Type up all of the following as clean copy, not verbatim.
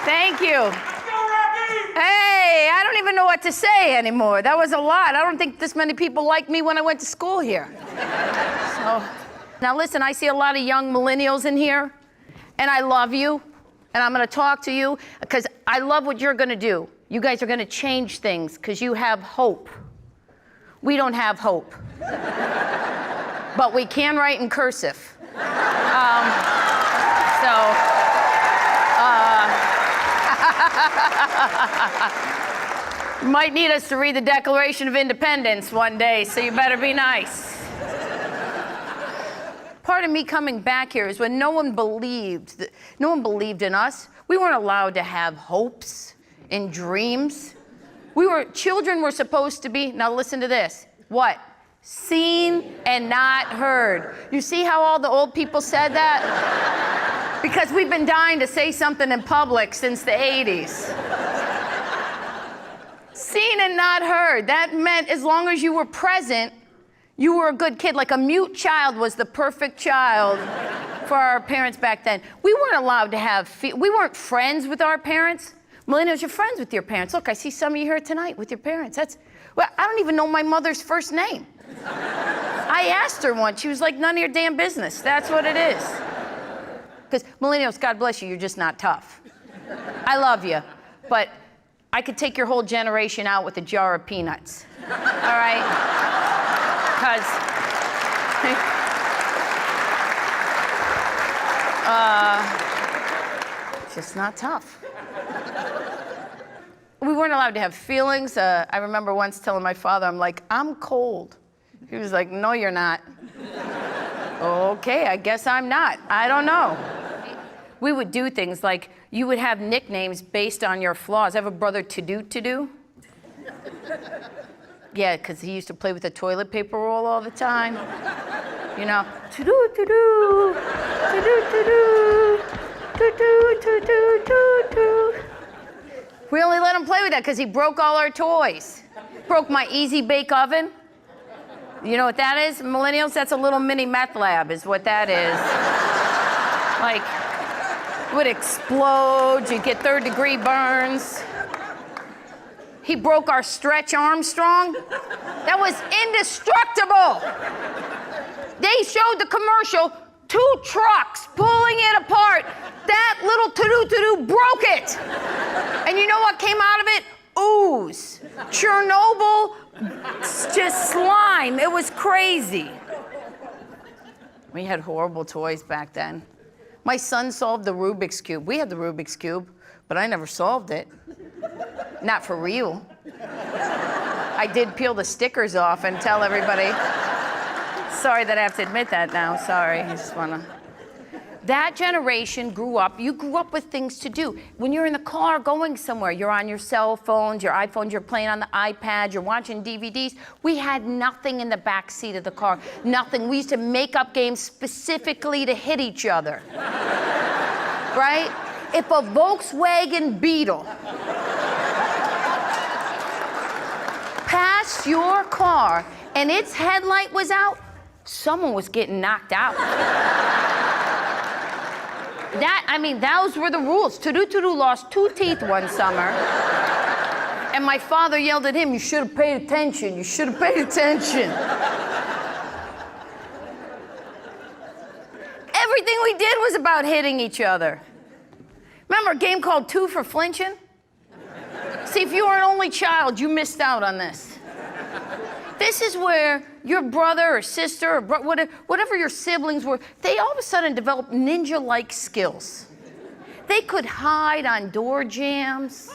Thank you. Hey, I don't even know what to say anymore. That was a lot. I don't think this many people liked me when I went to school here. So, now listen, I see a lot of young millennials in here, and I love you, and I'm gonna talk to you, because I love what you're gonna do. You guys are gonna change things, because you have hope. We don't have hope. But we can write in cursive. You might need us to read the Declaration of Independence one day, so you better be nice. Part of me coming back here is when no one believed in us. We weren't allowed to have hopes and dreams. Children were supposed to be, now listen to this, what? Seen and not heard. You see how all the old people said that? Because we've been dying to say something in public since the 80s. Seen and not heard. That meant as long as you were present, you were a good kid. Like a mute child was the perfect child for our parents back then. We weren't allowed to have, we weren't friends with our parents. Millennials, you're friends with your parents. Look, I see some of you here tonight with your parents. Well, I don't even know my mother's first name. I asked her once, she was like, none of your damn business. That's what it is. Because millennials, God bless you, you're just not tough. I love you, but I could take your whole generation out with a jar of peanuts. All right? Because it's just not tough. We weren't allowed to have feelings. I remember once telling my father, I'm like, I'm cold. He was like, no, you're not. Okay, I guess I'm not. I don't know. We would do things like, you would have nicknames based on your flaws. I have a brother, To-Do. Yeah, because he used to play with a toilet paper roll all the time. You know, To-Do, To-Do, To-Do, To-Do, To-Do, To-Do, To-Do. We only let him play with that because he broke all our toys. Broke my Easy Bake Oven. You know what that is? Millennials, that's a little mini meth lab is what that is. Like, it would explode, you'd get third-degree burns. He broke our Stretch Armstrong. That was indestructible. They showed the commercial, 2 trucks pulling it apart. That little To-Do broke it. And you know what came out of it? Ooze. Chernobyl, just slime. It was crazy. We had horrible toys back then. My son solved the Rubik's Cube. We had the Rubik's Cube, but I never solved it. Not for real. I did peel the stickers off and tell everybody. Sorry that I have to admit that now, sorry. I just wanna. That generation grew up, you grew up with things to do. When you're in the car going somewhere, you're on your cell phones, your iPhones, you're playing on the iPad, you're watching DVDs. We had nothing in the back seat of the car, nothing. We used to make up games specifically to hit each other, right? If a Volkswagen Beetle passed your car and its headlight was out, someone was getting knocked out. Those were the rules. To-Do lost 2 teeth one summer. And my father yelled at him, you should have paid attention. You should have paid attention. Everything we did was about hitting each other. Remember a game called 2 for Flinching? See, if you were an only child, you missed out on this. This is where your brother or sister or whatever your siblings were, they all of a sudden developed ninja-like skills. They could hide on door jambs,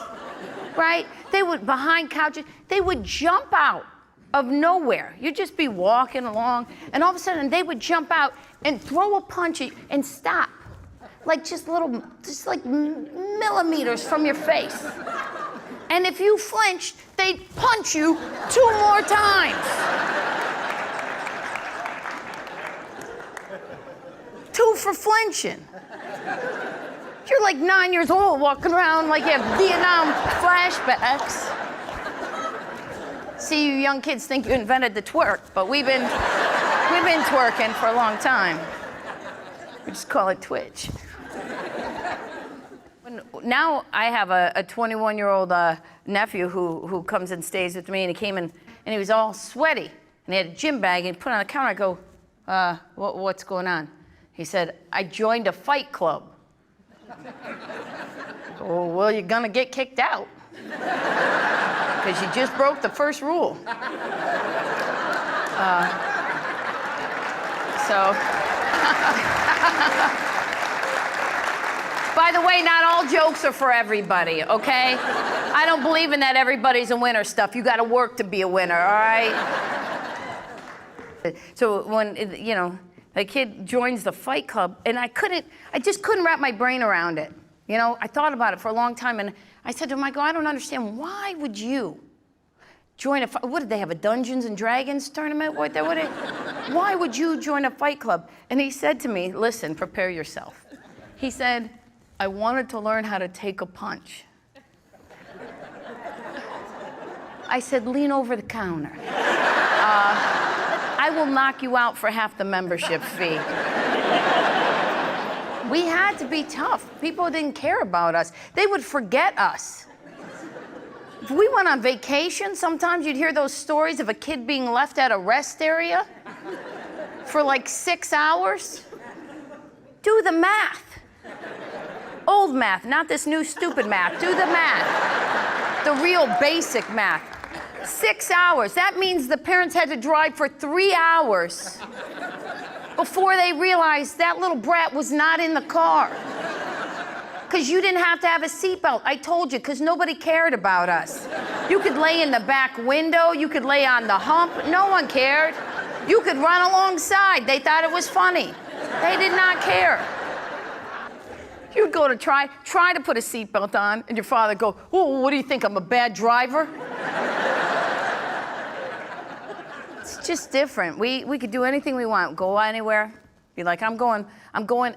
right? They would, behind couches, they would jump out of nowhere. You'd just be walking along, and all of a sudden they would jump out and throw a punch at you and stop. Like just like millimeters from your face. And if you flinched, they'd punch you 2 more times. 2 for flinching. You're like 9 years old walking around like you have Vietnam flashbacks. See, you young kids think you invented the twerk, but we've been twerking for a long time. We just call it Twitch. now I have a 21-year-old nephew who comes and stays with me, and he came in and he was all sweaty, and he had a gym bag, and he put it on the counter. I go, what's going on? He said, I joined a fight club. Oh, well, you're gonna get kicked out because you just broke the first rule. By the way, not all jokes are for everybody, okay? I don't believe in that everybody's a winner stuff. You gotta work to be a winner, all right? So when, you know, the kid joins the fight club, and I just couldn't wrap my brain around it. You know, I thought about it for a long time, and I said to him, I don't understand, why would you join a fight? What did they have, a Dungeons and Dragons tournament? Why would you join a fight club? And he said to me, listen, prepare yourself. He said, I wanted to learn how to take a punch. I said, lean over the counter. I will knock you out for half the membership fee. We had to be tough. People didn't care about us. They would forget us. If we went on vacation, sometimes you'd hear those stories of a kid being left at a rest area for like 6 hours. Do the math. Old math, not this new stupid math. Do the math. The real basic math. 6 hours. That means the parents had to drive for 3 hours before they realized that little brat was not in the car. Because you didn't have to have a seatbelt. I told you, because nobody cared about us. You could lay in the back window. You could lay on the hump. No one cared. You could run alongside. They thought it was funny. They did not care. You'd go to try to put a seatbelt on, and your father would go, oh, what do you think, I'm a bad driver? It's just different. We could do anything we want, go anywhere, be like, I'm going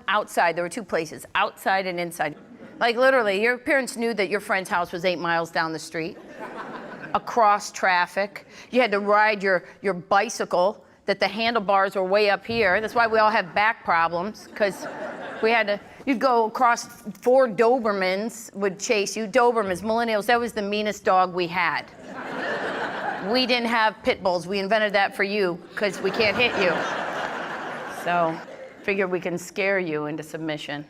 outside. There were 2 places, outside and inside. Like literally, your parents knew that your friend's house was 8 miles down the street, across traffic. You had to ride your bicycle, that the handlebars were way up here. That's why we all have back problems, because we had to, you'd go across 4 Dobermans would chase you. Dobermans, millennials, that was the meanest dog we had. We didn't have pit bulls. We invented that for you because we can't hit you. So, figure we can scare you into submission.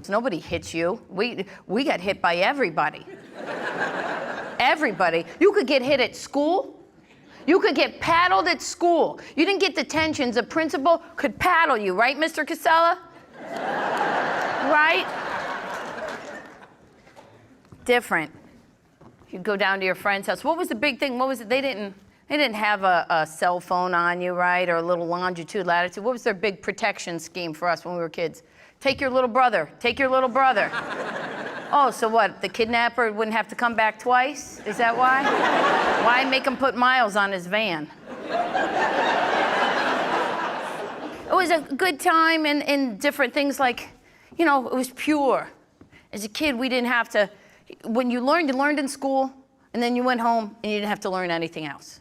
Nobody hits you. We got hit by everybody. Everybody. You could get hit at school. You could get paddled at school. You didn't get detentions. A principal could paddle you, right, Mr. Casella? Right? Different. You'd go down to your friend's house. What was the big thing? What was it? They didn't have a cell phone on you, right? Or a little longitude, latitude. What was their big protection scheme for us when we were kids? Take your little brother. Take your little brother. Oh, so what? The kidnapper wouldn't have to come back twice? Is that why? Why make him put miles on his van? It was a good time in different things like, you know, it was pure. As a kid, we didn't have to, when you learned in school, and then you went home and you didn't have to learn anything else,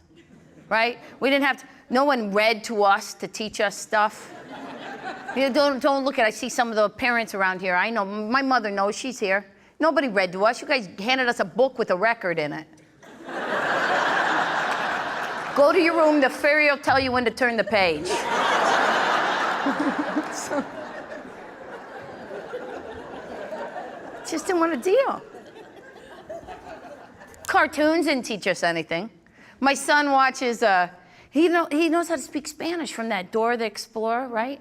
right? We didn't have to, no one read to us to teach us stuff. You know, don't look at, I see some of the parents around here. I know, my mother knows, she's here. Nobody read to us. You guys handed us a book with a record in it. Go to your room, the fairy will tell you when to turn the page. So, just didn't want to deal. Cartoons didn't teach us anything. My son watches, he knows how to speak Spanish from that Dora the Explorer, right?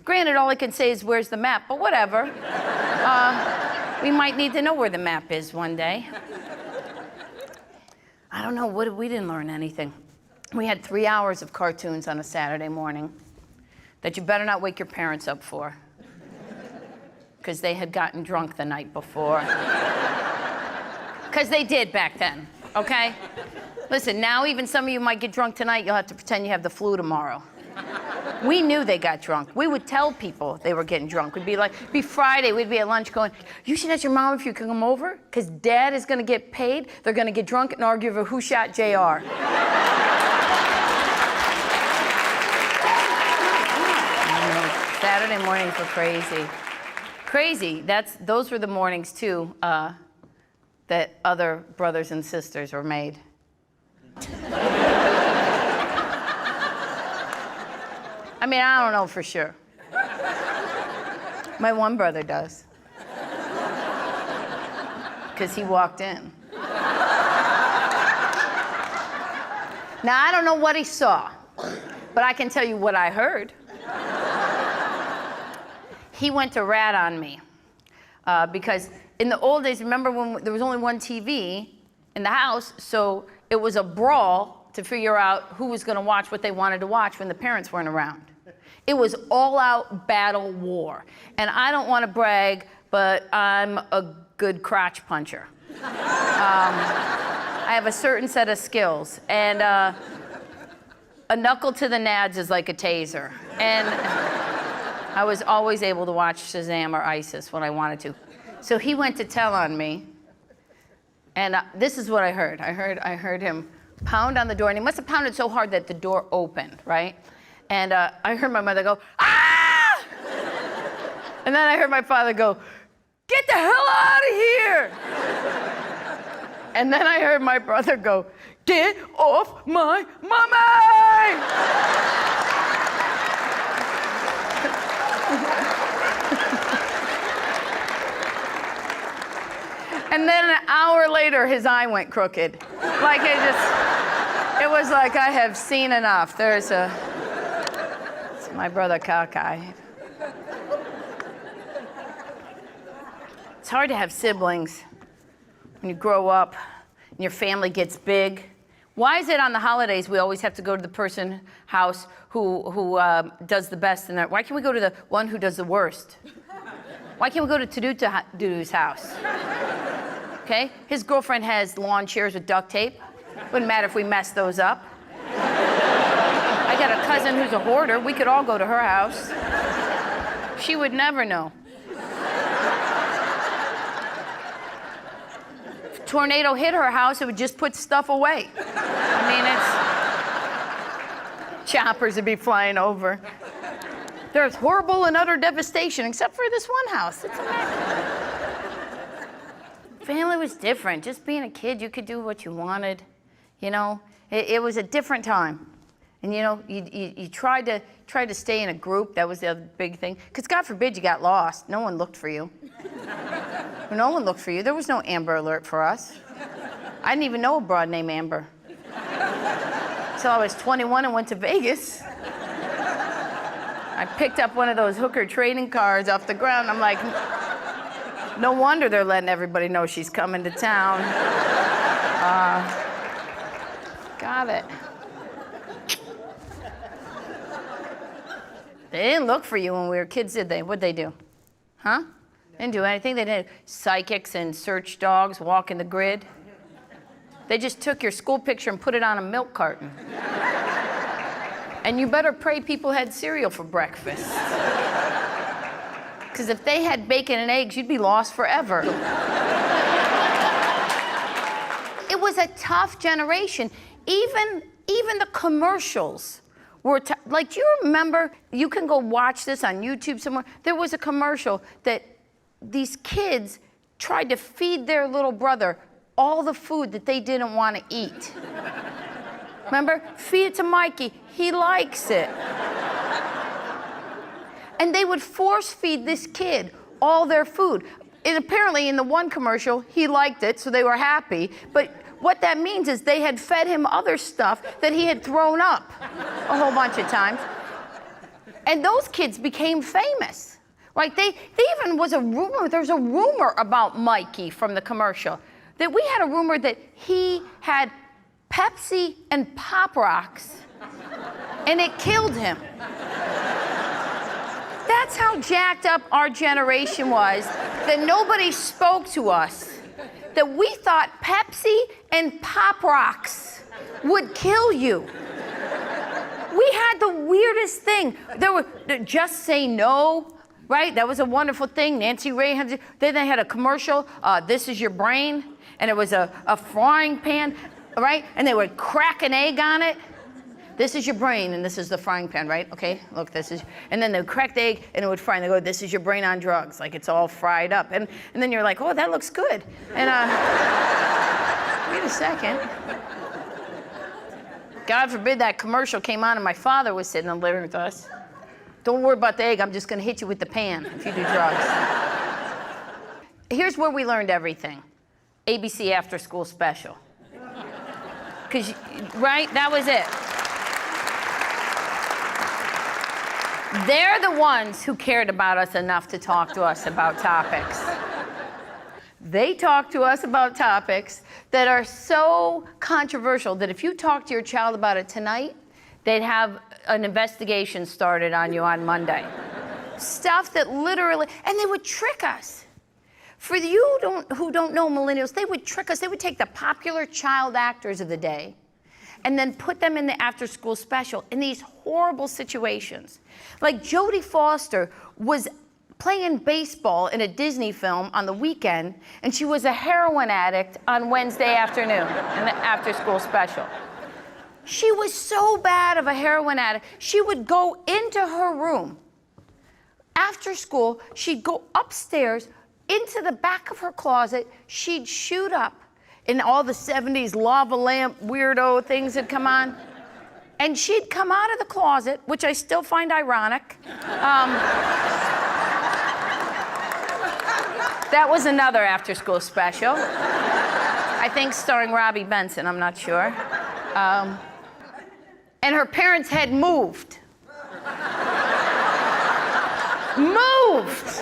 Granted, all I can say is, where's the map? But whatever. We might need to know where the map is one day. I don't know, we didn't learn anything. We had 3 hours of cartoons on a Saturday morning that you better not wake your parents up for, because they had gotten drunk the night before. Because they did back then, okay? Listen, now even some of you might get drunk tonight, you'll have to pretend you have the flu tomorrow. We knew they got drunk. We would tell people they were getting drunk. We'd be like, it'd be Friday, we'd be at lunch going, you should ask your mom if you can come over, because Dad is gonna get paid, they're gonna get drunk and argue over who shot JR. Saturday mornings were crazy. Crazy. Those were the mornings too that other brothers and sisters were made. I mean, I don't know for sure. My one brother does. Because he walked in. Now, I don't know what he saw, but I can tell you what I heard. He went to rat on me. Because in the old days, remember when there was only one TV in the house, so it was a brawl to figure out who was going to watch what they wanted to watch when the parents weren't around. It was all-out battle war. And I don't want to brag, but I'm a good crotch puncher. I have a certain set of skills. And a knuckle to the nads is like a taser. And I was always able to watch Shazam or ISIS when I wanted to. So he went to tell on me. And this is what I heard. I heard him pound on the door. And he must have pounded so hard that the door opened, right? And I heard my mother go, "Ah!" And then I heard my father go, "Get the hell out of here!" And then I heard my brother go, "Get off my mommy!" And then an hour later, his eye went crooked. Like it was like, I have seen enough. It's my brother cockeyed. It's hard to have siblings when you grow up and your family gets big. Why is it on the holidays we always have to go to the person house who does the best? And why can't we go to the one who does the worst? Why can't we go to Dudu's house? Okay? His girlfriend has lawn chairs with duct tape. Wouldn't matter if we messed those up. I got a cousin who's a hoarder. We could all go to her house. She would never know. If a tornado hit her house, it would just put stuff away. I mean, choppers would be flying over. There's horrible and utter devastation, except for this one house. It's amazing. Family was different. Just being a kid, you could do what you wanted. You know, it was a different time. And you know, you tried to stay in a group. That was the other big thing. Because God forbid you got lost. No one looked for you. No one looked for you. There was no Amber Alert for us. I didn't even know a broad named Amber. Until I was 21 and went to Vegas. I picked up one of those hooker trading cards off the ground. I'm like, no wonder they're letting everybody know she's coming to town. Got it. They didn't look for you when we were kids, did they? What'd they do? Huh? They didn't do anything. They did psychics and search dogs, walking the grid. They just took your school picture and put it on a milk carton. And you better pray people had cereal for breakfast. Because if they had bacon and eggs, you'd be lost forever. It was a tough generation. Even the commercials were like, do you remember, you can go watch this on YouTube somewhere, there was a commercial that these kids tried to feed their little brother all the food that they didn't want to eat. Remember? Feed it to Mikey, he likes it. And they would force feed this kid all their food. And apparently in the one commercial, he liked it, so they were happy. But what that means is they had fed him other stuff that he had thrown up a whole bunch of times. And those kids became famous. Right? They even was a rumor, there's a rumor about Mikey from the commercial. That we had a rumor that he had Pepsi and Pop Rocks, and it killed him. That's how jacked up our generation was, that nobody spoke to us. That we thought Pepsi and Pop Rocks would kill you. We had the weirdest thing. There were Just Say No, right? That was a wonderful thing. Nancy Ray had, then they had a commercial, This Is Your Brain, and it was a frying pan, right? And they would crack an egg on it. this is your brain and this is the frying pan, right? Okay, look, this is, and then they would crack the egg and it would fry and they go, this is your brain on drugs. Like it's all fried up. And then you're like, oh, that looks good. And wait a second. God forbid that commercial came on and my father was sitting in the living room with us. Don't worry about the egg, I'm just gonna hit you with the pan if you do drugs. Here's where we learned everything. ABC After School Special. Because, right, that was it. They're the ones who cared about us enough to talk to us about topics. They talk to us about topics that are so controversial that if you talk to your child about it tonight, they'd have an investigation started on you on Monday. Stuff that literally, and they would trick us. For you who don't know millennials, they would trick us. They would take the popular child actors of the day and then put them in the after-school special in these horrible situations. Like Jodie Foster was playing baseball in a Disney film on the weekend, and she was a heroin addict on Wednesday afternoon in the after-school special. She was so bad of a heroin addict, she would go into her room. After school, she'd go upstairs into the back of her closet, she'd shoot up in all the 70s lava lamp weirdo things that come on. And she'd come out of the closet, which I still find ironic. That was another after-school special. I think starring Robbie Benson, I'm not sure. And her parents had moved. Moved!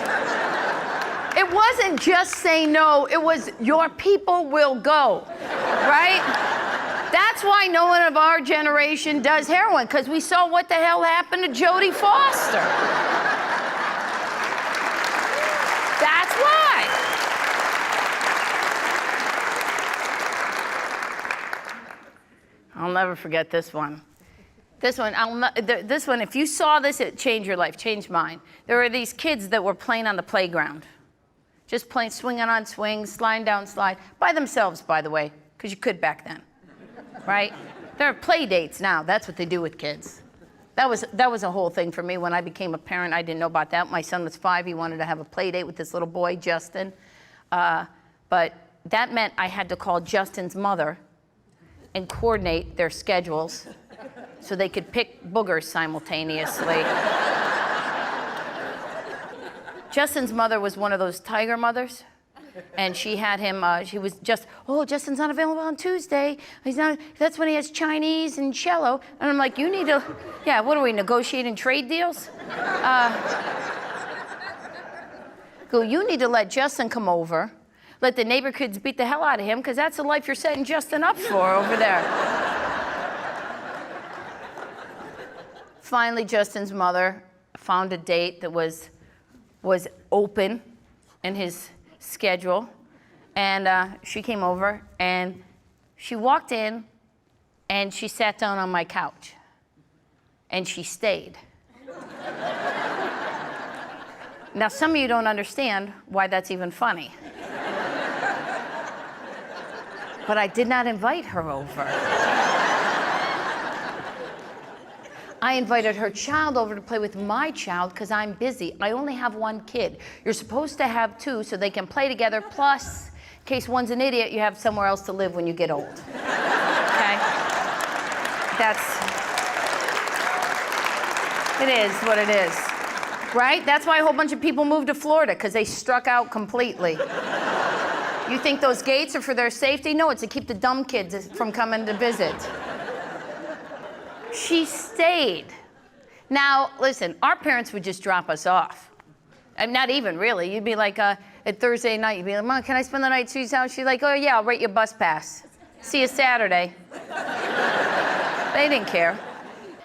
It wasn't just say no, it was your people will go, right? That's why no one of our generation does heroin, because we saw what the hell happened to Jodie Foster. That's why. I'll never forget this one. This one, if you saw this, it changed your life, changed mine. There were these kids that were playing on the playground. Just playing, swinging on swings, sliding down slide, by themselves, by the way, because you could back then, right? There are play dates now. That's what they do with kids. That was a whole thing for me when I became a parent. I didn't know about that. My son was 5. He wanted to have a play date with this little boy, Justin. But that meant I had to call Justin's mother and coordinate their schedules so they could pick boogers simultaneously. Justin's mother was one of those tiger mothers, and she had him, she was just, oh, Justin's not available on Tuesday. He's not, that's when he has Chinese and cello. And I'm like, you need to, yeah, what are we, negotiating trade deals? Go, you need to let Justin come over, let the neighbor kids beat the hell out of him, because that's the life you're setting Justin up for over there. Finally, Justin's mother found a date that was open in his schedule, and she came over and she walked in and she sat down on my couch and she stayed. Now some of you don't understand why that's even funny, but I did not invite her over. I invited her child over to play with my child because I'm busy. I only have one kid. You're supposed to have 2 so they can play together. Plus, in case one's an idiot, you have somewhere else to live when you get old. Okay? It is what it is. Right? That's why a whole bunch of people moved to Florida, because they struck out completely. You think those gates are for their safety? No, it's to keep the dumb kids from coming to visit. She stayed. Now, listen, our parents would just drop us off. And not even really. You'd be like, at Thursday night, you'd be like, Mom, can I spend the night at Sue's house? She's like, oh yeah, I'll rate your bus pass. See you Saturday. They didn't care.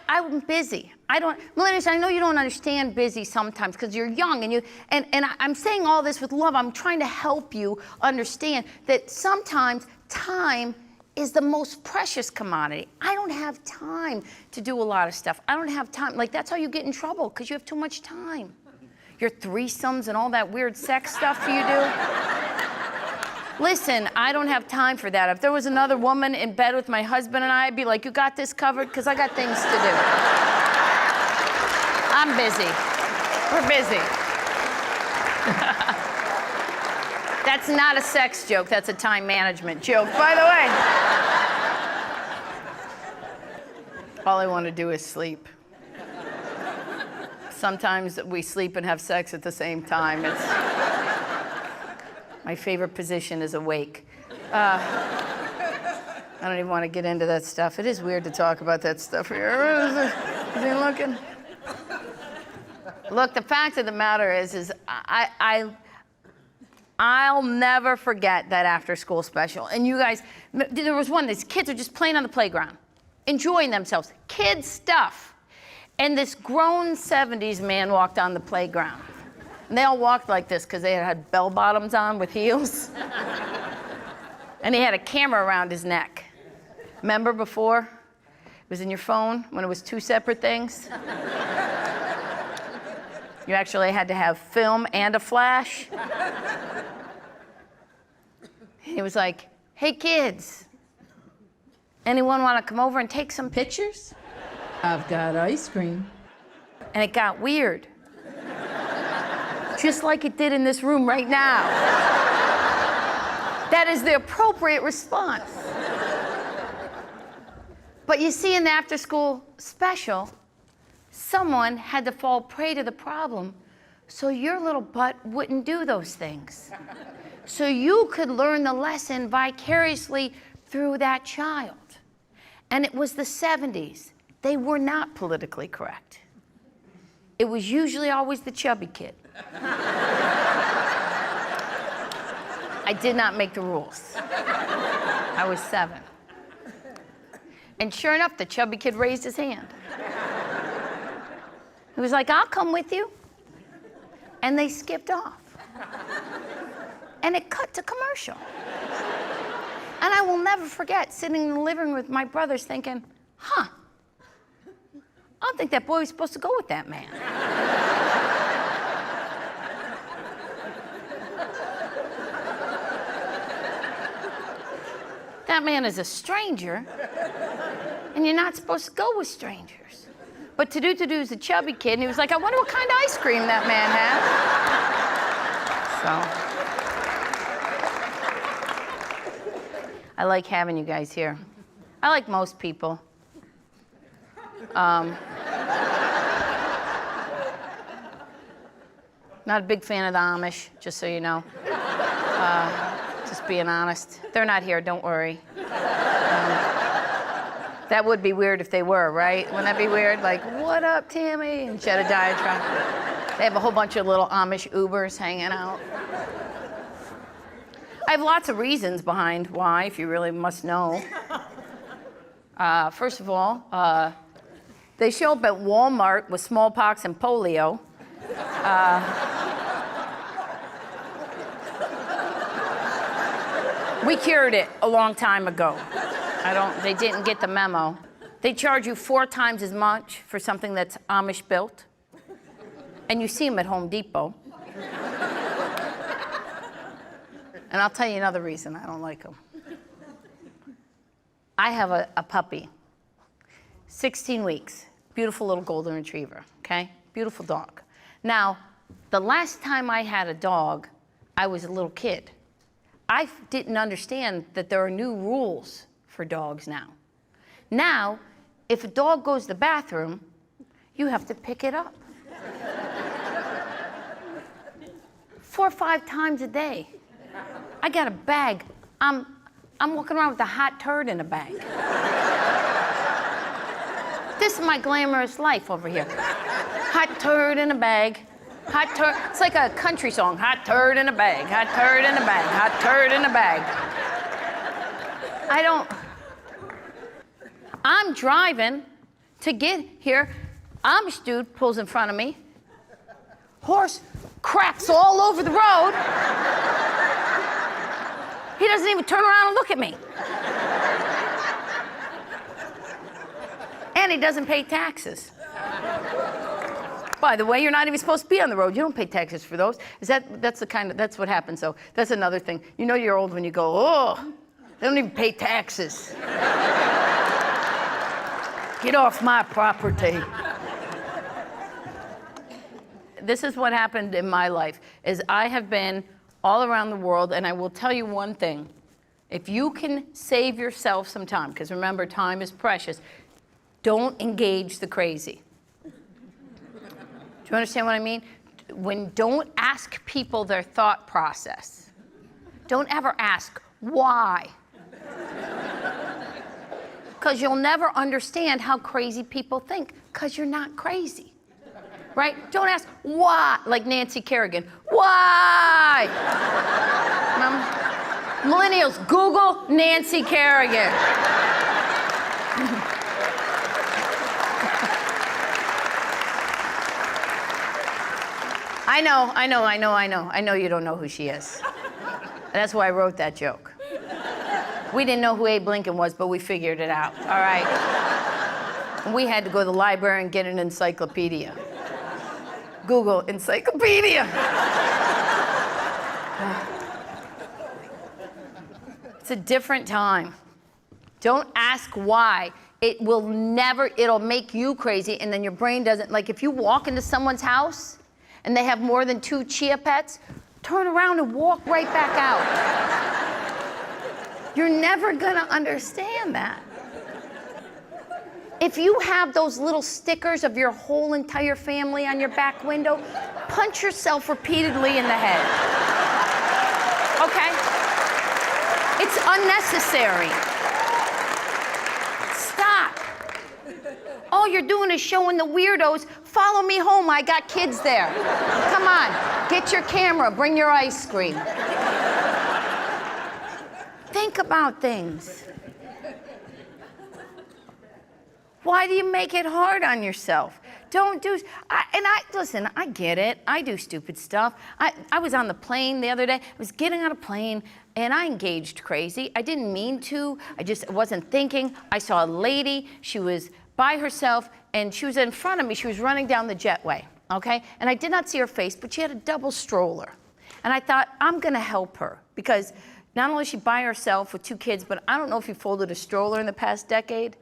I'm busy. Millennials, I know you don't understand busy sometimes because you're young and I'm saying all this with love. I'm trying to help you understand that sometimes time is the most precious commodity. I don't have time to do a lot of stuff. I don't have time. Like, that's how you get in trouble, because you have too much time. Your threesomes and all that weird sex stuff you do. Listen, I don't have time for that. If there was another woman in bed with my husband and I'd be like, you got this covered? Because I got things to do. I'm busy. We're busy. That's not a sex joke. That's a time management joke, by the way. All I want to do is sleep. Sometimes we sleep and have sex at the same time. It's my favorite position is awake. I don't even want to get into that stuff. It is weird to talk about that stuff here. Is he looking? Look, the fact of the matter is I'll never forget that after-school special. And you guys, there was one, these kids are just playing on the playground, enjoying themselves, kid stuff. And this grown 70s man walked on the playground. And they all walked like this because they had bell bottoms on with heels. And he had a camera around his neck. Remember before? It was in your phone when it was two separate things. You actually had to have film and a flash. He was like, hey kids, anyone want to come over and take some pictures? I've got ice cream. And it got weird. Just like it did in this room right now. That is the appropriate response. But you see, in the after-school special, someone had to fall prey to the problem so your little butt wouldn't do those things. So you could learn the lesson vicariously through that child. And it was the 70s. They were not politically correct. It was usually always the chubby kid. I did not make the rules. I was 7. And sure enough, the chubby kid raised his hand. He was like, I'll come with you. And they skipped off. And it cut to commercial. And I will never forget sitting in the living room with my brothers thinking, I don't think that boy was supposed to go with that man. That man is a stranger, and you're not supposed to go with strangers. But To-Do-To-Do's a chubby kid, and he was like, I wonder what kind of ice cream that man has. So, I like having you guys here. I like most people. Not a big fan of the Amish, just so you know. Just being honest. They're not here, don't worry. That would be weird if they were, right? Wouldn't that be weird? Like, what up, Tammy? And Jedediah trying. They have a whole bunch of little Amish Ubers hanging out. I have lots of reasons behind why, if you really must know. First of all, they show up at Walmart with smallpox and polio. We cured it a long time ago. They didn't get the memo. They charge you 4 times as much for something that's Amish built. And you see them at Home Depot. And I'll tell you another reason I don't like them. I have a puppy, 16 weeks, beautiful little golden retriever, okay? Beautiful dog. Now, the last time I had a dog, I was a little kid. I didn't understand that there are new rules for dogs now. Now, if a dog goes to the bathroom, you have to pick it up. 4 or 5 times a day. I got a bag. I'm walking around with a hot turd in a bag. This is my glamorous life over here. Hot turd in a bag. Hot turd. It's like a country song. Hot turd in a bag. Hot turd in a bag. Hot turd in a bag. I'm driving to get here. Amish dude pulls in front of me. Horse craps all over the road. He doesn't even turn around and look at me. And he doesn't pay taxes. By the way, you're not even supposed to be on the road. You don't pay taxes for those. That's what happens. So that's another thing. You know you're old when you go, oh, they don't even pay taxes. Get off my property. This is what happened in my life, is I have been all around the world, and I will tell you one thing. If you can save yourself some time, because remember, time is precious, don't engage the crazy. Do you understand what I mean? Don't ask people their thought process. Don't ever ask why. Because you'll never understand how crazy people think, because you're not crazy. Right? Don't ask why, like Nancy Kerrigan. Why? Millennials, Google Nancy Kerrigan. I know you don't know who she is. That's why I wrote that joke. We didn't know who Abe Lincoln was, but we figured it out, all right? And we had to go to the library and get an encyclopedia. Google encyclopedia. It's a different time. Don't ask why. It'll make you crazy, and then your brain doesn't, like if you walk into someone's house and they have more than 2 chia pets, turn around and walk right back out. You're never gonna understand that. If you have those little stickers of your whole entire family on your back window, punch yourself repeatedly in the head. Okay? It's unnecessary. Stop. All you're doing is showing the weirdos, follow me home, I got kids there. Come on, get your camera, bring your ice cream. Think about things. Why do you make it hard on yourself? Listen, I get it. I do stupid stuff. I was on the plane the other day. I was getting on a plane, and I engaged crazy. I didn't mean to. I just wasn't thinking. I saw a lady. She was by herself, and she was in front of me. She was running down the jetway, okay? And I did not see her face, but she had a double stroller. And I thought, I'm going to help her, because not only is she by herself with 2 kids, but I don't know if you folded a stroller in the past decade.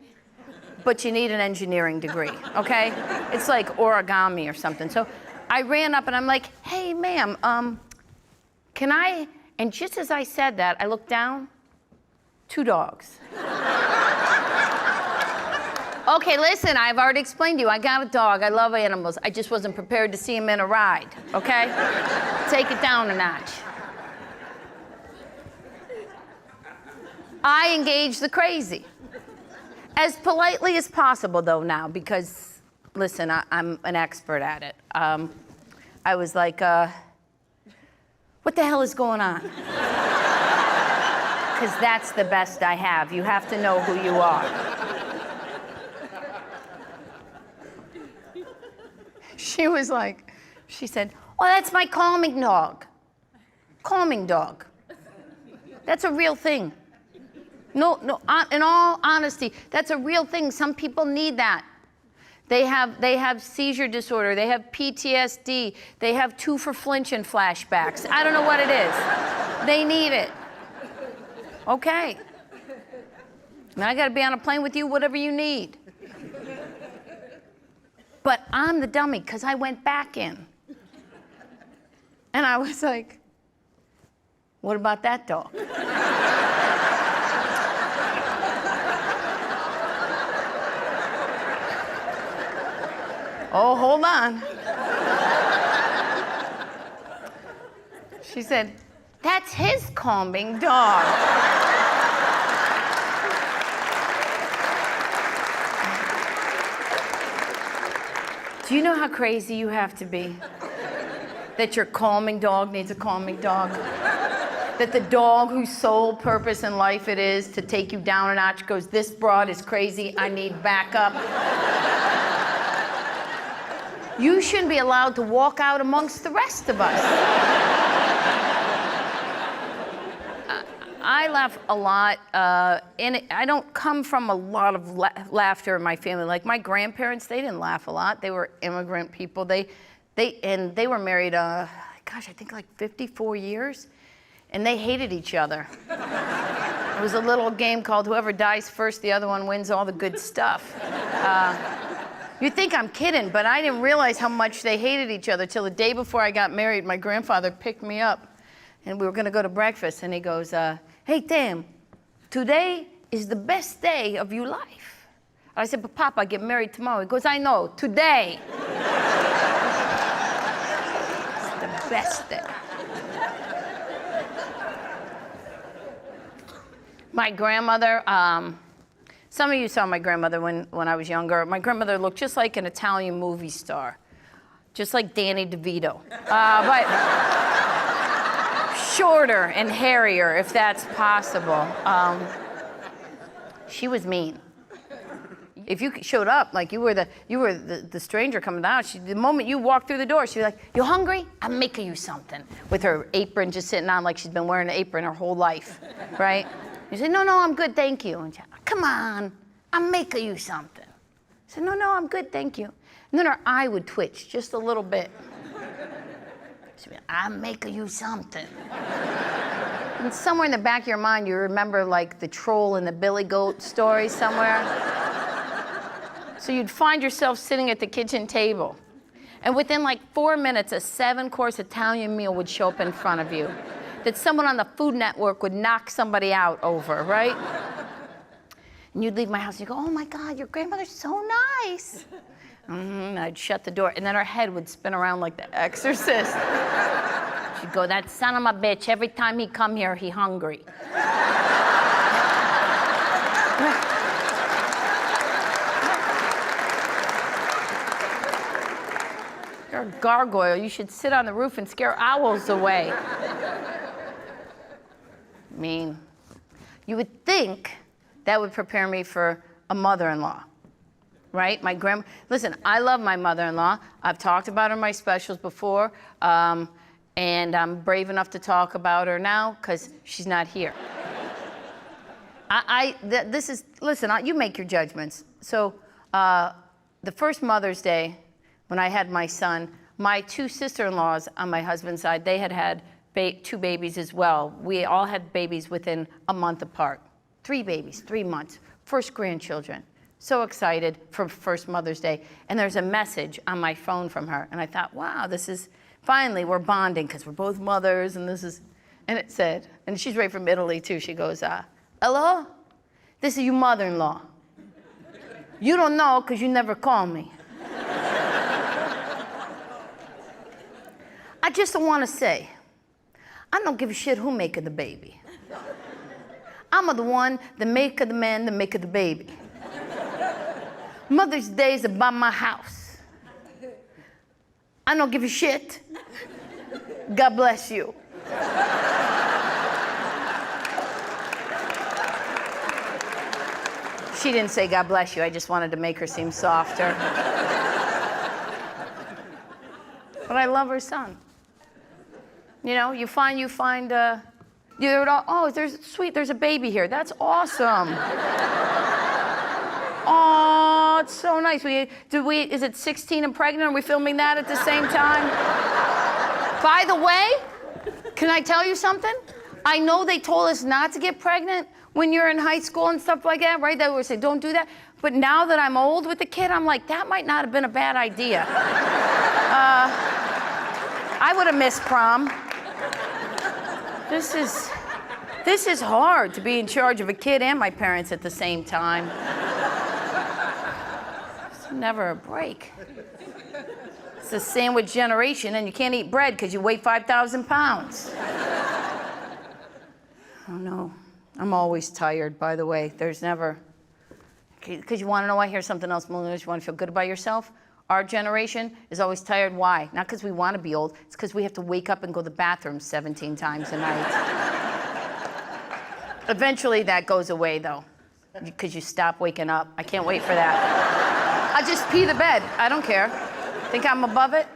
But you need an engineering degree, okay? It's like origami or something. So I ran up and I'm like, hey, ma'am, can I? And just as I said that, I looked down, 2 dogs. Okay, listen, I've already explained to you, I got a dog, I love animals. I just wasn't prepared to see him in a ride, okay? Take it down a notch. I engage the crazy. As politely as possible, though, now, because, listen, I'm an expert at it. I was like, what the hell is going on? Because that's the best I have. You have to know who you are. She said, oh, that's my calming dog. Calming dog. That's a real thing. No, in all honesty, that's a real thing. Some people need that. They have seizure disorder, they have PTSD, they have 2 for Flinching flashbacks. I don't know what it is. They need it. Okay. And I gotta be on a plane with you, whatever you need. But I'm the dummy, because I went back in. And I was like, what about that dog? Oh, hold on. She said, that's his calming dog. Do you know how crazy you have to be? That your calming dog needs a calming dog? That the dog whose sole purpose in life it is to take you down a notch goes, this broad is crazy, I need backup. You shouldn't be allowed to walk out amongst the rest of us. I laugh a lot, and I don't come from a lot of laughter in my family. Like my grandparents, they didn't laugh a lot. They were immigrant people. They were married, gosh, I think like 54 years, and they hated each other. It was a little game called whoever dies first, the other one wins all the good stuff. You think I'm kidding, but I didn't realize how much they hated each other till the day before I got married. My grandfather picked me up, and we were gonna go to breakfast, and he goes, hey, Tam, today is the best day of your life. I said, but Papa, I get married tomorrow. He goes, I know, today. It's the best day. My grandmother, some of you saw my grandmother when I was younger. My grandmother looked just like an Italian movie star, just like Danny DeVito, but shorter and hairier, if that's possible. She was mean. If you showed up like you were the stranger coming out, the moment you walked through the door, she'd be like, "You hungry? I'm making you something." With her apron just sitting on like she's been wearing an apron her whole life, right? You say, "No, I'm good, thank you." And she, "Come on, I'm making you something." I said, "No, I'm good, thank you." And then her eye would twitch just a little bit. She'd be, "I'm making you something." And somewhere in the back of your mind, you remember like the troll and the billy goat story somewhere. So you'd find yourself sitting at the kitchen table, and within like 4 minutes, a 7-course Italian meal would show up in front of you that someone on the Food Network would knock somebody out over, right? And you'd leave my house and you'd go, "Oh my God, your grandmother's so nice." I'd shut the door, and then her head would spin around like the Exorcist. She'd go, "That son of a bitch, every time he come here, he hungry." You're a gargoyle. You should sit on the roof and scare owls away. Mean. You would think that would prepare me for a mother-in-law, right? Listen, I love my mother-in-law. I've talked about her in my specials before, and I'm brave enough to talk about her now because she's not here. Listen, you make your judgments. So the first Mother's Day, when I had my son, my 2 sister-in-laws on my husband's side, they had 2 babies as well. We all had babies within a month apart. 3 babies, 3 months, first grandchildren. So excited for first Mother's Day. And there's a message on my phone from her. And I thought, wow, finally we're bonding because we're both mothers and and it said, and she's right from Italy too, she goes, "Hello? This is your mother-in-law. You don't know because you never call me. I just want to say, I don't give a shit who make the baby. I'm the one that make the man that make the baby. Mother's Day is about my house. I don't give a shit. God bless you." She didn't say God bless you. I just wanted to make her seem softer. But I love her son. You know, you find, oh, there's a baby here. That's awesome. Oh, it's so nice. Is it 16 and pregnant? Are we filming that at the same time? By the way, can I tell you something? I know they told us not to get pregnant when you're in high school and stuff like that, right? They would say, don't do that. But now that I'm old with the kid, I'm like, that might not have been a bad idea. I would have missed prom. This is hard to be in charge of a kid and my parents at the same time. It's never a break. It's a sandwich generation, and you can't eat bread because you weigh 5,000 pounds. Oh no, I'm always tired, by the way. There's never, because you want to know, I hear something else, millennials, you want to feel good about yourself? Our generation is always tired. Why? Not because we want to be old. It's because we have to wake up and go to the bathroom 17 times a night. Eventually, that goes away, though, because you stop waking up. I can't wait for that. I just pee the bed. I don't care. Think I'm above it?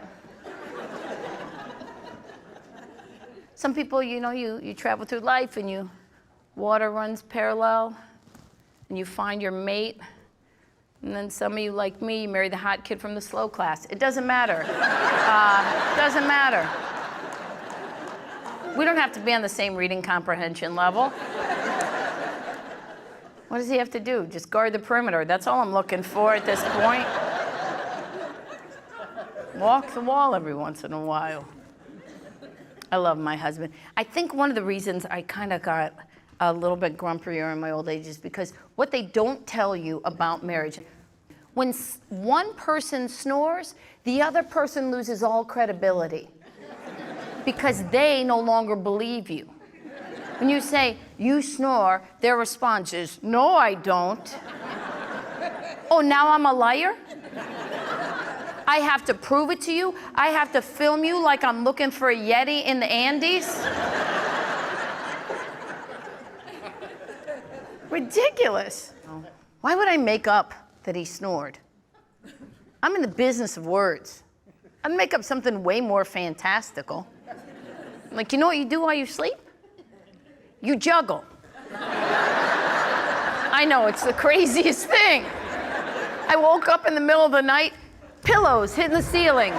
Some people, you travel through life and you water runs parallel, and you find your mate, and then some of you, like me, you marry the hot kid from the slow class. It doesn't matter. Doesn't matter. We don't have to be on the same reading comprehension level. What does he have to do? Just guard the perimeter. That's all I'm looking for at this point. Walk the wall every once in a while. I love my husband. I think one of the reasons I kind of got a little bit grumpier in my old age is because what they don't tell you about marriage, when one person snores, the other person loses all credibility because they no longer believe you. When you say, you snore, their response is, no, I don't. Oh, now I'm a liar? I have to prove it to you? I have to film you like I'm looking for a Yeti in the Andes? Ridiculous. Why would I make up that he snored? I'm in the business of words. I'd make up something way more fantastical. Like, you know what you do while you sleep? You juggle. I know, it's the craziest thing. I woke up in the middle of the night, pillows hitting the ceiling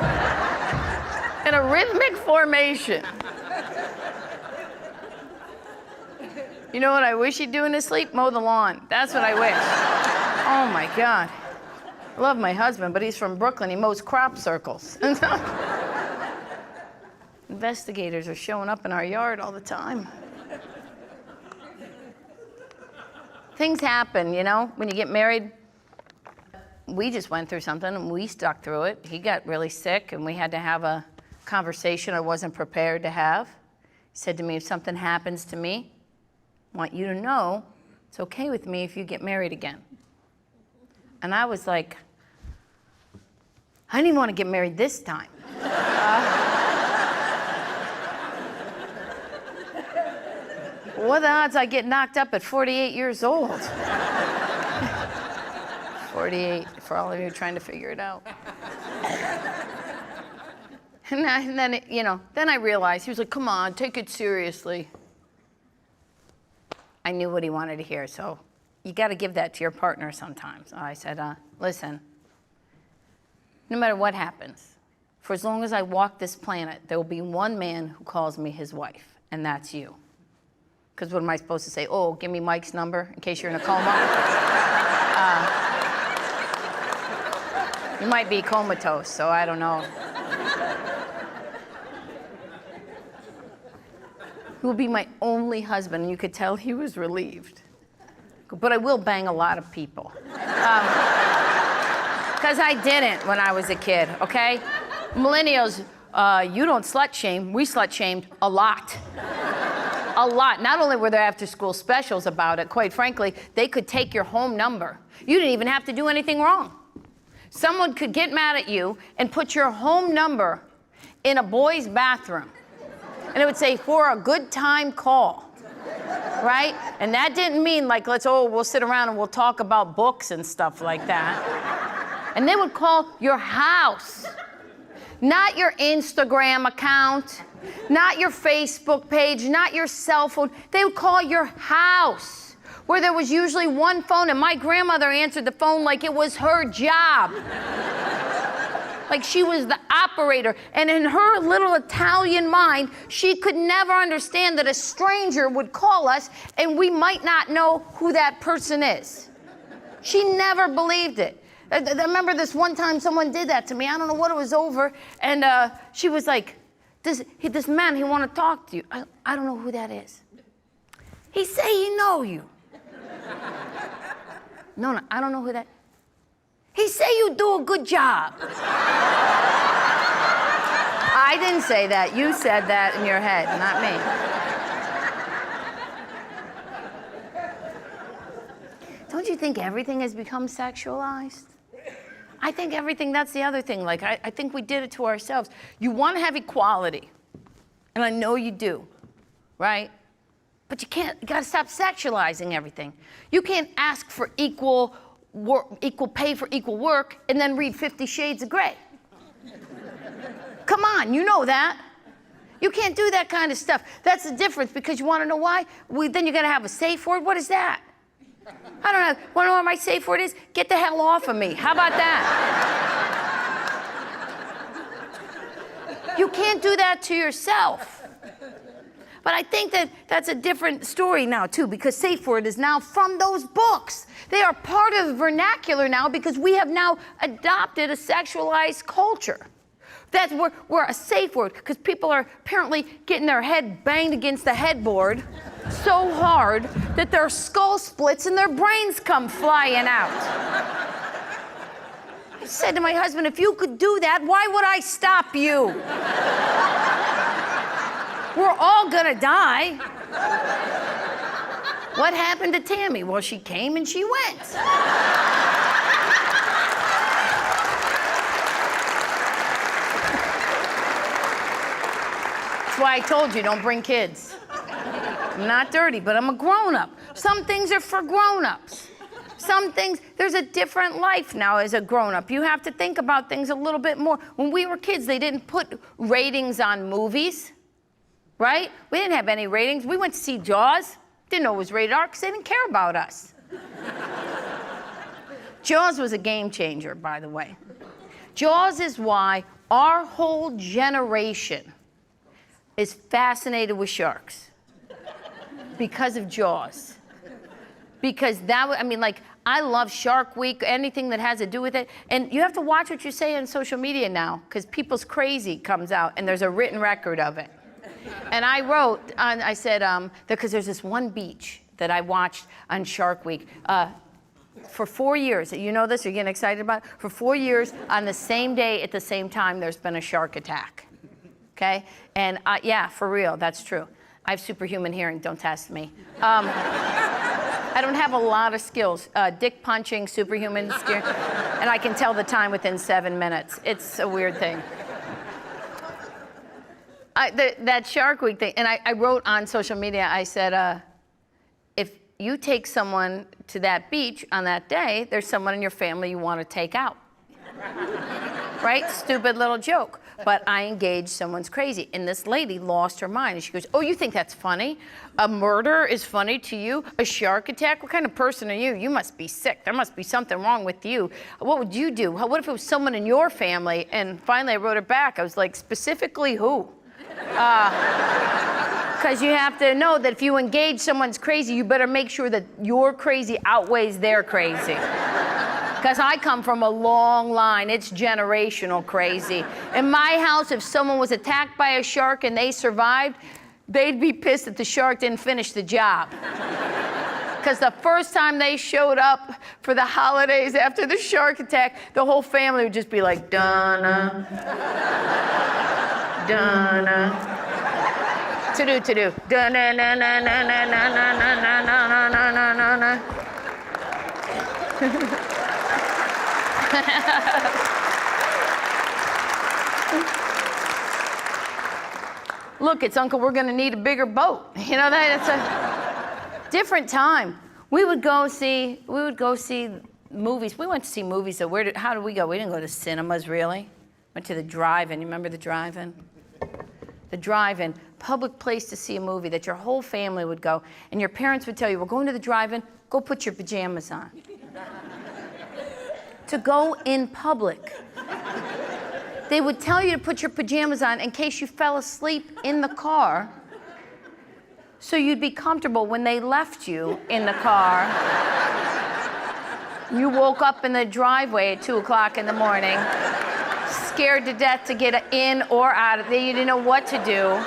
in a rhythmic formation. You know what I wish he'd do in his sleep? Mow the lawn. That's what I wish. Oh my God. I love my husband, but he's from Brooklyn. He mows crop circles. Investigators are showing up in our yard all the time. Things happen, you know, when you get married. We just went through something and we stuck through it. He got really sick and we had to have a conversation I wasn't prepared to have. He said to me, if something happens to me, I want you to know it's okay with me if you get married again. And I was like, I didn't even want to get married this time. What are the odds I get knocked up at 48 years old? 48, for all of you trying to figure it out. And then, then I realized, he was like, come on, take it seriously. I knew what he wanted to hear, so you got to give that to your partner sometimes. So I said, listen, no matter what happens, for as long as I walk this planet, there will be one man who calls me his wife, and that's you. Because what am I supposed to say? Oh, give me Mike's number in case you're in a coma? You might be comatose, so I don't know. He will be my only husband, and you could tell he was relieved. But I will bang a lot of people. Because I didn't when I was a kid, okay? Millennials, you don't slut shame. We slut shamed a lot. A lot. Not only were there after-school specials about it, quite frankly, they could take your home number. You didn't even have to do anything wrong. Someone could get mad at you and put your home number in a boy's bathroom. And it would say, for a good time call, right? And that didn't mean like, we'll sit around and we'll talk about books and stuff like that. And they would call your house, not your Instagram account, not your Facebook page, not your cell phone. They would call your house, where there was usually one phone, and my grandmother answered the phone like it was her job. Like she was the operator. And in her little Italian mind, she could never understand that a stranger would call us and we might not know who that person is. She never believed it. I remember this one time someone did that to me. I don't know what it was over. And she was like, this man, he want to talk to you. I don't know who that is. He say he know you. No, I don't know who that. He say you do a good job. I didn't say that. You said that in your head, not me. Don't you think everything has become sexualized? I think everything, that's the other thing. Like, I think we did it to ourselves. You want to have equality, and I know you do, right? But you got to stop sexualizing everything. You can't ask for equal pay for equal work and then read 50 Shades of Grey. Come on, you know that. You can't do that kind of stuff. That's the difference, because you want to know why? Then you got to have a safe word. What is that? I don't know. Want to know what my safe word is? Get the hell off of me. How about that? You can't do that to yourself. But I think that that's a different story now, too, because safe word is now from those books. They are part of the vernacular now because we have now adopted a sexualized culture. We're a safe word because people are apparently getting their head banged against the headboard so hard that their skull splits and their brains come flying out. I said to my husband, if you could do that, why would I stop you? We're all gonna die. What happened to Tammy? Well, she came and she went. That's why I told you, don't bring kids. I'm not dirty, but I'm a grown-up. Some things are for grown-ups. Some things, there's a different life now as a grown-up. You have to think about things a little bit more. When we were kids, they didn't put ratings on movies, right? We didn't have any ratings. We went to see Jaws. Didn't know it was rated R because they didn't care about us. Jaws was a game changer, by the way. Jaws is why our whole generation is fascinated with sharks. Because of Jaws. Because I love Shark Week, anything that has to do with it. And you have to watch what you say on social media now, because People's Crazy comes out, and there's a written record of it. And I said, because there's this one beach that I watched on Shark Week for 4 years. You know this? You're getting excited about it? For 4 years, on the same day, at the same time, there's been a shark attack. Okay? And yeah, for real, that's true. I have superhuman hearing, don't test me. I don't have a lot of skills. Dick punching, superhuman steering, and I can tell the time within 7 minutes. It's a weird thing. That Shark Week thing, and I wrote on social media, I said, if you take someone to that beach on that day, there's someone in your family you want to take out. Right? Stupid little joke. But I engaged someone's crazy. And this lady lost her mind. And she goes, oh, you think that's funny? A murder is funny to you? A shark attack? What kind of person are you? You must be sick. There must be something wrong with you. What would you do? What if it was someone in your family? And finally I wrote her back. I was like, specifically who? Because you have to know that if you engage someone's crazy, you better make sure that your crazy outweighs their crazy. Because I come from a long line. It's generational crazy. In my house, if someone was attacked by a shark and they survived, they'd be pissed that the shark didn't finish the job. Because the first time they showed up for the holidays after the shark attack, the whole family would just be like, Donna, Donna. To do. Donna, na, na, na, na, na, na, na, na, na, na, na, na. Look, it's Uncle, we're gonna need a bigger boat. You know, it's a different time. We would go see movies. We went to see movies. So how did we go? We didn't go to cinemas, really. Went to the drive-in. You remember the drive-in? The drive-in, public place to see a movie that your whole family would go. And your parents would tell you, we're going to the drive-in, go put your pajamas on. To go in public. They would tell you to put your pajamas on in case you fell asleep in the car, so you'd be comfortable when they left you in the car. You woke up in the driveway at 2 o'clock in the morning, scared to death to get in or out of there. You didn't know what to do.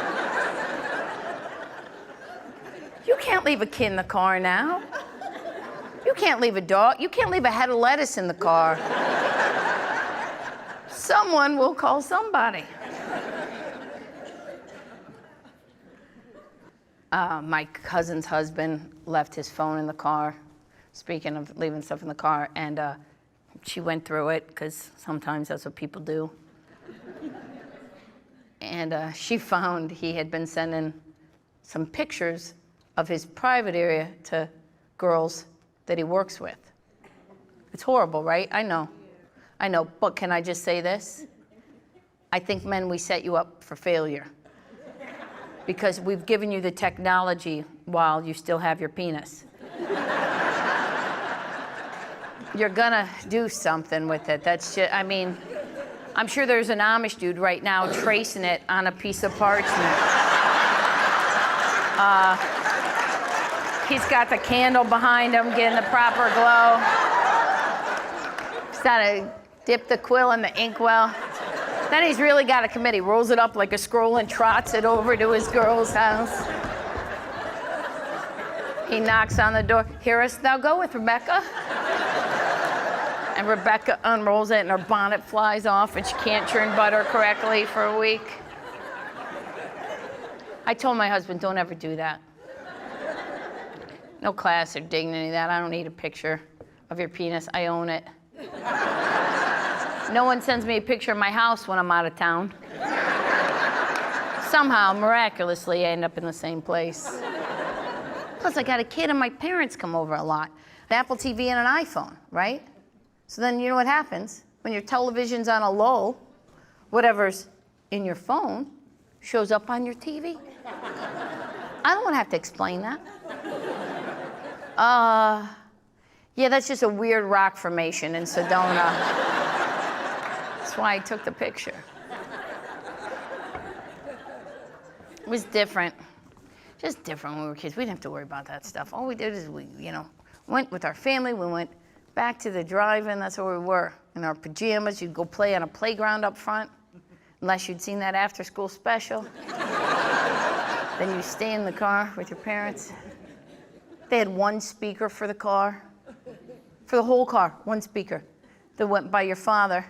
You can't leave a kid in the car now. You can't leave a dog. You can't leave a head of lettuce in the car. Someone will call somebody. My cousin's husband left his phone in the car. Speaking of leaving stuff in the car, and she went through it, because sometimes that's what people do. And she found he had been sending some pictures of his private area to girls that he works with. It's horrible, right? I know, but can I just say this? I think men, we set you up for failure. because we've given you the technology while you still have your penis. You're gonna do something with it. That's just, I mean, I'm sure there's an Amish dude right now tracing it on a piece of parchment. He's got the candle behind him, getting the proper glow. He's got to dip the quill in the inkwell. Then he's really got a committee. Rolls it up like a scroll and trots it over to his girl's house. He knocks on the door. Hearest thou goeth, Rebecca? And Rebecca unrolls it and her bonnet flies off and she can't churn butter correctly for a week. I told my husband, don't ever do that. No class or dignity, that. I don't need a picture of your penis. I own it. No one sends me a picture of my house when I'm out of town. Somehow, miraculously, I end up in the same place. Plus, I got a kid and my parents come over a lot. An Apple TV and an iPhone, right? So then you know what happens? When your television's on a low, whatever's in your phone shows up on your TV. I don't want to have to explain that. Yeah, that's just a weird rock formation in Sedona. That's why I took the picture. It was different. Just different when we were kids. We didn't have to worry about that stuff. All we did is we, went with our family. We went back to the drive-in. That's where we were. In our pajamas, you'd go play on a playground up front, unless you'd seen that after-school special. Then you stay in the car with your parents. They had one speaker for the car. For the whole car, one speaker. That went by your father.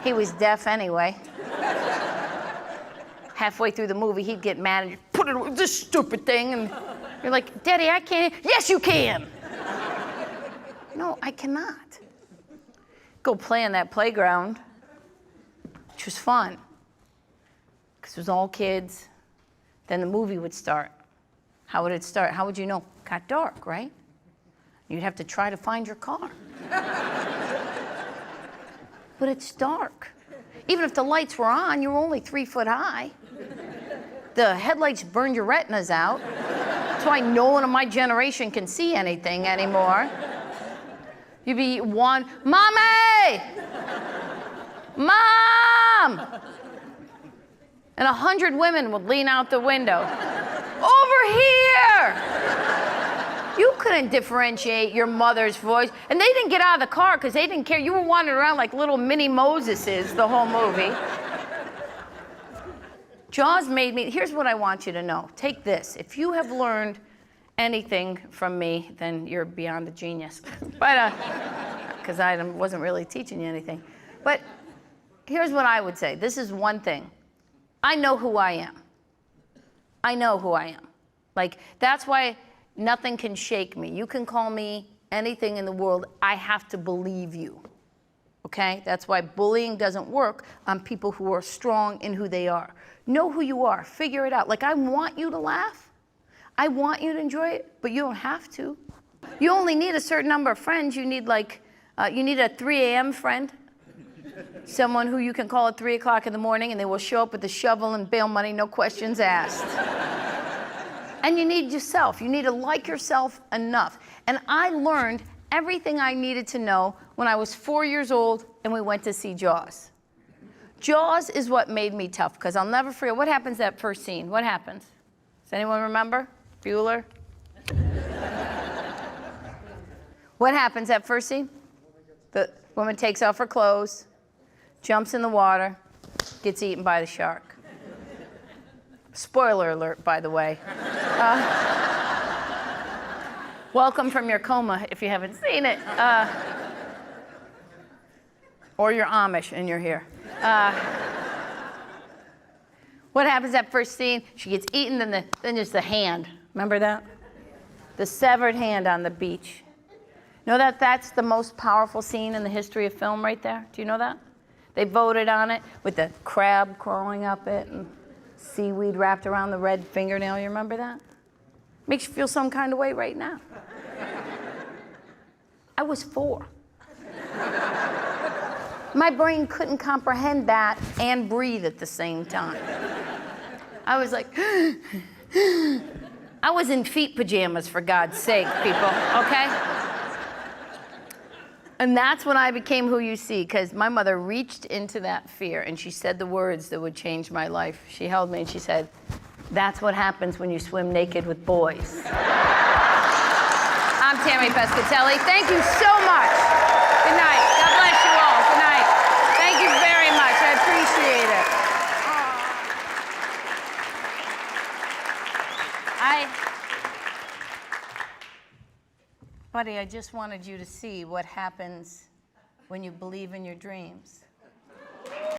He was deaf anyway. Halfway through the movie, he'd get mad and you'd put it away, this stupid thing, and you're like, Daddy, I can't. Yes, you can. No, I cannot. Go play on that playground, which was fun, because it was all kids. Then the movie would start. How would it start? How would you know? It got dark, right? You'd have to try to find your car. But it's dark. Even if the lights were on, you were only 3 foot high. The headlights burned your retinas out. That's why no one of my generation can see anything anymore. You'd be one, Mommy! Mom! And 100 women would lean out the window. Over here! You couldn't differentiate your mother's voice. And they didn't get out of the car because they didn't care. You were wandering around like little mini Moseses the whole movie. Jaws made me, here's what I want you to know. Take this. If you have learned anything from me, then you're beyond a genius. But, because I wasn't really teaching you anything. But here's what I would say. This is one thing. I know who I am. I know who I am. Like, that's why nothing can shake me. You can call me anything in the world. I have to believe you. Okay? That's why bullying doesn't work on people who are strong in who they are. Know who you are. Figure it out. Like, I want you to laugh. I want you to enjoy it, but you don't have to. You only need a certain number of friends. You need you need a 3 a.m. friend. Someone who you can call at 3 o'clock in the morning and they will show up with the shovel and bail money, no questions asked. And you need yourself. You need to like yourself enough. And I learned everything I needed to know when I was 4 years old and we went to see Jaws. Jaws is what made me tough, because I'll never forget. What happens that first scene? What happens? Does anyone remember? Bueller? What happens that first scene? The woman takes off her clothes, jumps in the water, gets eaten by the shark. Spoiler alert, by the way. Welcome from your coma if you haven't seen it. Or you're Amish and you're here. What happens that first scene? She gets eaten, then there's the hand. Remember that? The severed hand on the beach. You know that's the most powerful scene in the history of film right there? Do you know that? They voted on it with the crab crawling up it and seaweed wrapped around the red fingernail. You remember that? Makes you feel some kind of way right now. I was 4. My brain couldn't comprehend that and breathe at the same time. I was like, I was in feet pajamas, for God's sake, people, okay? And that's when I became who you see, because my mother reached into that fear and she said the words that would change my life. She held me and she said, that's what happens when you swim naked with boys. I'm Tammy Pescatelli. Thank you so much. Good night. God bless you all. Good night. Thank you very much. I appreciate it. Buddy, I just wanted you to see what happens when you believe in your dreams.